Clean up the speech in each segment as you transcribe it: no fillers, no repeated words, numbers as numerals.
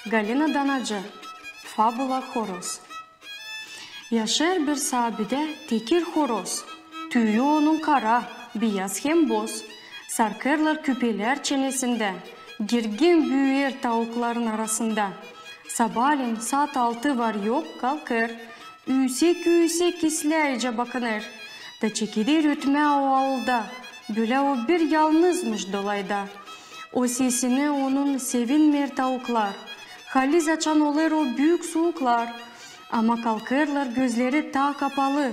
Galina Danacı. Fabula Horoz. Yaşar bir sabide tekir horoz. Tüyü onun kara, beyaz hem boz. Sarkarlar küpeler çenesinde. Girgin büyür tavukların arasında. Sabahleyin saat 6 var yok kalkır. Üysek islerce bakınır. Da çekilir ütme o avulda. Böyle o bir yalnızmış dolayda. O sesini onun sevinmer tavuklar. Haliz açan olur o büyük soğuklar. Ama kalkırlar gözleri ta kapalı.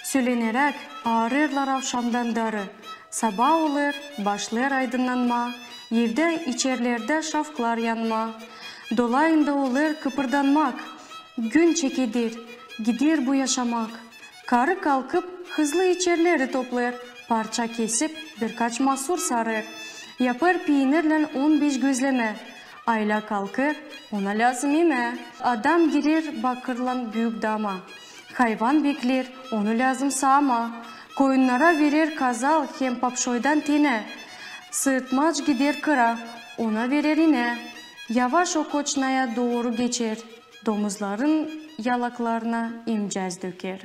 Söylenerek ağrırlar akşamdan darı. Sabah olur, başlar aydınlanma. Evde içerlerde şafklar yanma. Dolayında olur kıpırdanmak. Gün çekidir, gider bu yaşamak. Karı kalkıp hızlı içerleri toplar. Parça kesip birkaç mahsur sarır. Yapar peynirle 15 gözleme. Ayla kalkır, ona lazım yeme. Adam girer bakırlan büyük dama. Hayvan bekler, onu lazım sağma. Koyunlara verir kazal hem papşoydan tene. Sırtmaç gider kıra, ona verir ine. Yavaş o koçnaya doğru geçer. Domuzların yalaklarına imcaz döker.